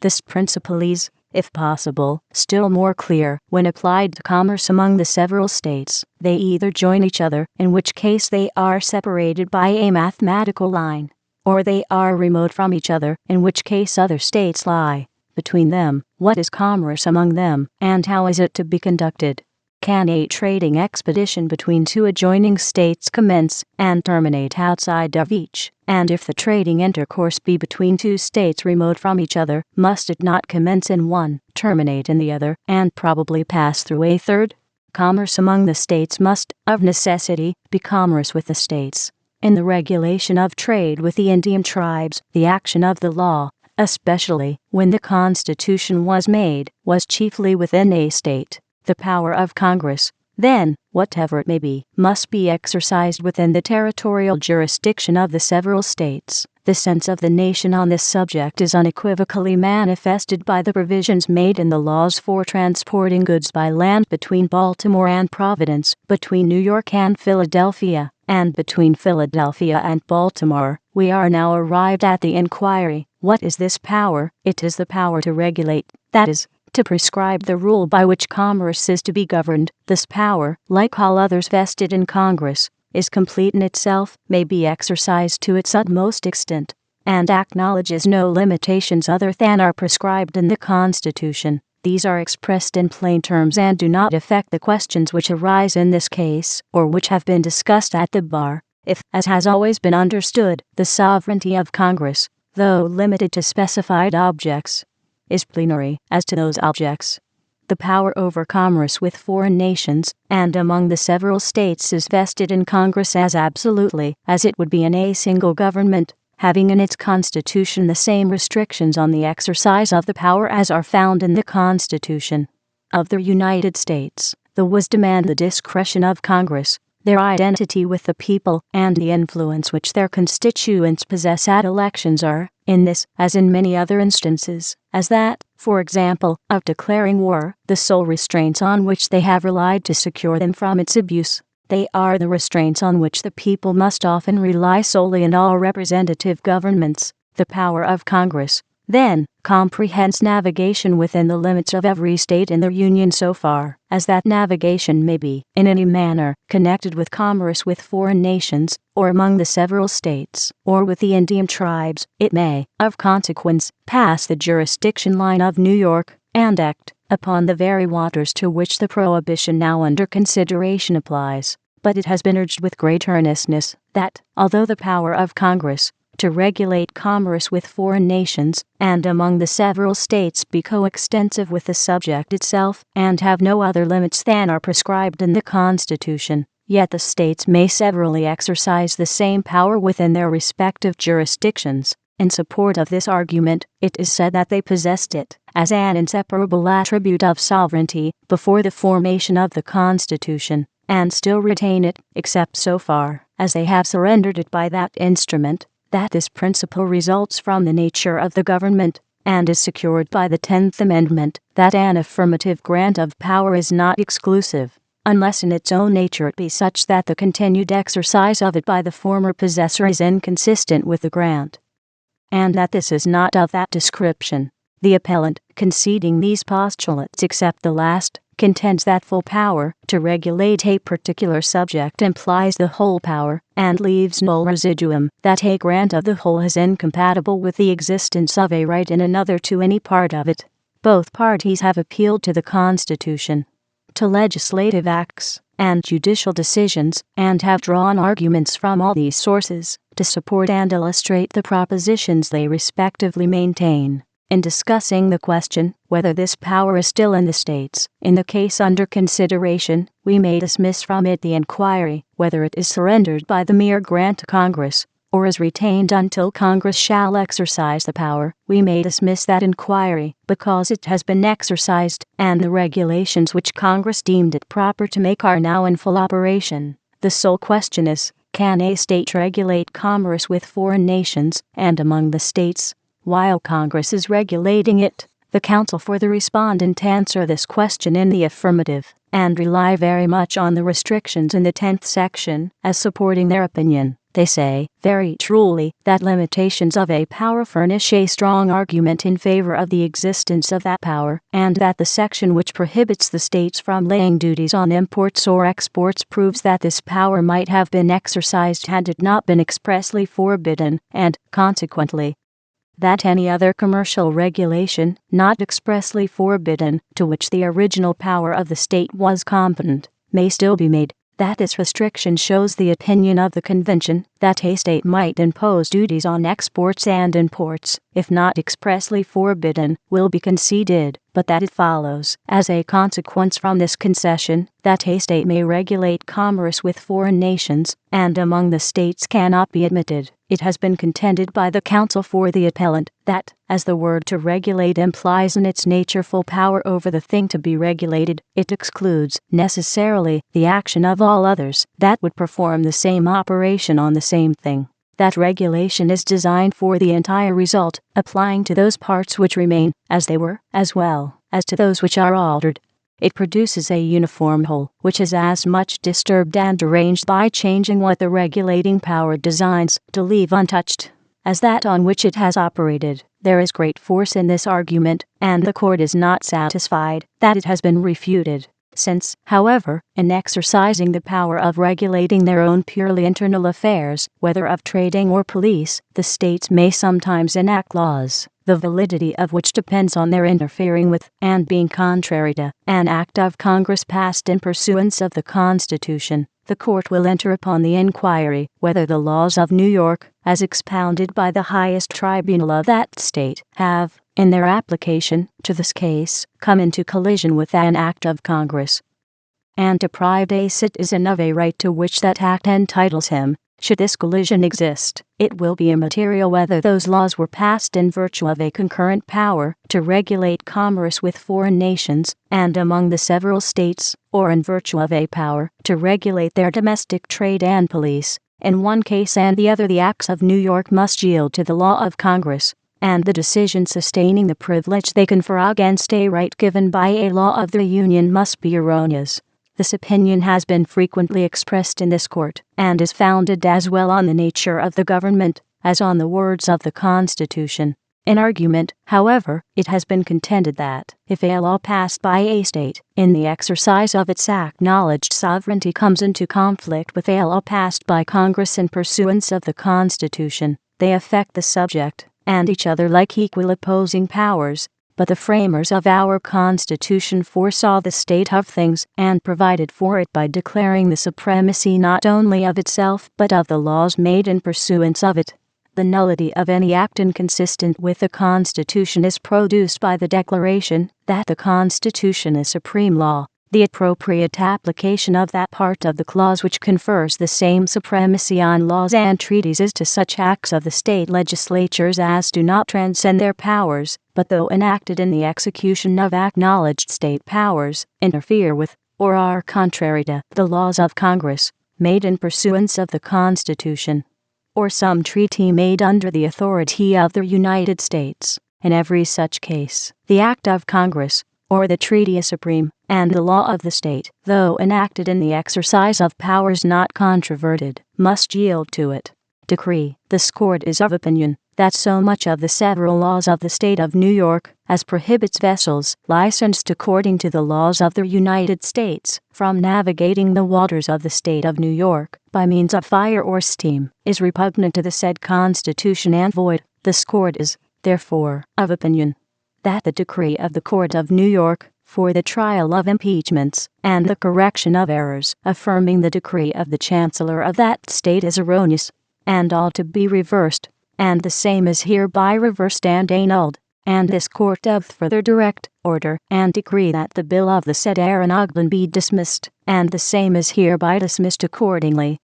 This principle is, if possible, still more clear when applied to commerce among the several states. They either join each other, in which case they are separated by a mathematical line, or they are remote from each other, in which case other states lie between them. What is commerce among them, and how is it to be conducted? Can a trading expedition between two adjoining states commence and terminate outside of each? And if the trading intercourse be between two states remote from each other, must it not commence in one, terminate in the other, and probably pass through a third? Commerce among the states must, of necessity, be commerce with the states. In the regulation of trade with the Indian tribes, the action of the law, especially when the Constitution was made, was chiefly within a state. The power of Congress, then, whatever it may be, must be exercised within the territorial jurisdiction of the several states. The sense of the nation on this subject is unequivocally manifested by the provisions made in the laws for transporting goods by land between Baltimore and Providence, between New York and Philadelphia, and between Philadelphia and Baltimore. We are now arrived at the inquiry, what is this power? It is the power to regulate, that is, to prescribe the rule by which commerce is to be governed. This power, like all others vested in Congress, is complete in itself, may be exercised to its utmost extent, and acknowledges no limitations other than are prescribed in the Constitution. These are expressed in plain terms and do not affect the questions which arise in this case, or which have been discussed at the bar. If, as has always been understood, the sovereignty of Congress, though limited to specified objects, is plenary as to those objects, the power over commerce with foreign nations and among the several states is vested in Congress as absolutely as it would be in a single government, having in its constitution the same restrictions on the exercise of the power as are found in the Constitution of the United States. The wisdom and the discretion of Congress, their identity with the people, and the influence which their constituents possess at elections are, in this, as in many other instances, as that, for example, of declaring war, the sole restraints on which they have relied to secure them from its abuse. They are the restraints on which the people must often rely solely in all representative governments. The power of Congress, then, comprehends navigation within the limits of every state in the Union so far as that navigation may be, in any manner, connected with commerce with foreign nations, or among the several states, or with the Indian tribes. It may, of consequence, pass the jurisdiction line of New York, and act upon the very waters to which the prohibition now under consideration applies. But it has been urged with great earnestness that, although the power of Congress to regulate commerce with foreign nations and among the several states be coextensive with the subject itself, and have no other limits than are prescribed in the Constitution, yet the states may severally exercise the same power within their respective jurisdictions. In support of this argument, it is said that they possessed it, as an inseparable attribute of sovereignty, before the formation of the Constitution, and still retain it, except so far as they have surrendered it by that instrument. That this principle results from the nature of the government, and is secured by the 10th Amendment, that an affirmative grant of power is not exclusive, unless in its own nature it be such that the continued exercise of it by the former possessor is inconsistent with the grant, and that this is not of that description. The appellant, conceding these postulates except the last, contends that full power to regulate a particular subject implies the whole power, and leaves no residuum, that a grant of the whole is incompatible with the existence of a right in another to any part of it. Both parties have appealed to the Constitution, to legislative acts, and judicial decisions, and have drawn arguments from all these sources to support and illustrate the propositions they respectively maintain. In discussing the question whether this power is still in the states, in the case under consideration, we may dismiss from it the inquiry whether it is surrendered by the mere grant to Congress, or is retained until Congress shall exercise the power. We may dismiss that inquiry because it has been exercised, and the regulations which Congress deemed it proper to make are now in full operation. The sole question is, can a state regulate commerce with foreign nations and among the states, while Congress is regulating it? The counsel for the respondent answer this question in the affirmative, and rely very much on the restrictions in the 10th section as supporting their opinion. They say, very truly, that limitations of a power furnish a strong argument in favor of the existence of that power, and that the section which prohibits the states from laying duties on imports or exports proves that this power might have been exercised had it not been expressly forbidden, and, consequently, that any other commercial regulation, not expressly forbidden, to which the original power of the state was competent, may still be made. That this restriction shows the opinion of the convention, that a state might impose duties on exports and imports, if not expressly forbidden, will be conceded, but that it follows, as a consequence from this concession, that a state may regulate commerce with foreign nations, and among the states cannot be admitted. It has been contended by the counsel for the appellant, that, as the word to regulate implies in its nature full power over the thing to be regulated, it excludes, necessarily, the action of all others, that would perform the same operation on the same thing. That regulation is designed for the entire result, applying to those parts which remain, as they were, as well as to those which are altered. It produces a uniform whole, which is as much disturbed and deranged by changing what the regulating power designs to leave untouched, as that on which it has operated. There is great force in this argument, and the court is not satisfied that it has been refuted. Since, however, in exercising the power of regulating their own purely internal affairs, whether of trading or police, the states may sometimes enact laws, the validity of which depends on their interfering with, and being contrary to, an act of Congress passed in pursuance of the Constitution. The court will enter upon the inquiry whether the laws of New York, as expounded by the highest tribunal of that state, have, in their application to this case, come into collision with an act of Congress, and deprived a citizen of a right to which that act entitles him. Should this collision exist, it will be immaterial whether those laws were passed in virtue of a concurrent power to regulate commerce with foreign nations and among the several states, or in virtue of a power to regulate their domestic trade and police. In one case and the other, the acts of New York must yield to the law of Congress, and the decision sustaining the privilege they confer against a right given by a law of the Union must be erroneous. This opinion has been frequently expressed in this court, and is founded as well on the nature of the government as on the words of the Constitution. In argument, however, it has been contended that, if a law passed by a state, in the exercise of its acknowledged sovereignty, comes into conflict with a law passed by Congress in pursuance of the Constitution, they affect the subject and each other like equal opposing powers. But the framers of our Constitution foresaw the state of things and provided for it by declaring the supremacy not only of itself but of the laws made in pursuance of it. The nullity of any act inconsistent with the Constitution is produced by the declaration that the Constitution is supreme law. The appropriate application of that part of the clause which confers the same supremacy on laws and treaties is to such acts of the state legislatures as do not transcend their powers, but though enacted in the execution of acknowledged state powers, interfere with, or are contrary to, the laws of Congress, made in pursuance of the Constitution, or some treaty made under the authority of the United States. In every such case, the act of Congress, or the treaty is supreme, and the law of the state, though enacted in the exercise of powers not controverted, must yield to it. Decree. This court is of opinion that so much of the several laws of the state of New York as prohibits vessels licensed according to the laws of the United States from navigating the waters of the state of New York by means of fire or steam is repugnant to the said Constitution and void. This court is, therefore, of opinion that the decree of the Court of New York for the trial of impeachments and the correction of errors affirming the decree of the Chancellor of that state is erroneous and ought to be reversed, and the same is hereby reversed and annulled. And this court doth further direct, order, and decree that the bill of the said Ogden be dismissed, and the same is hereby dismissed accordingly.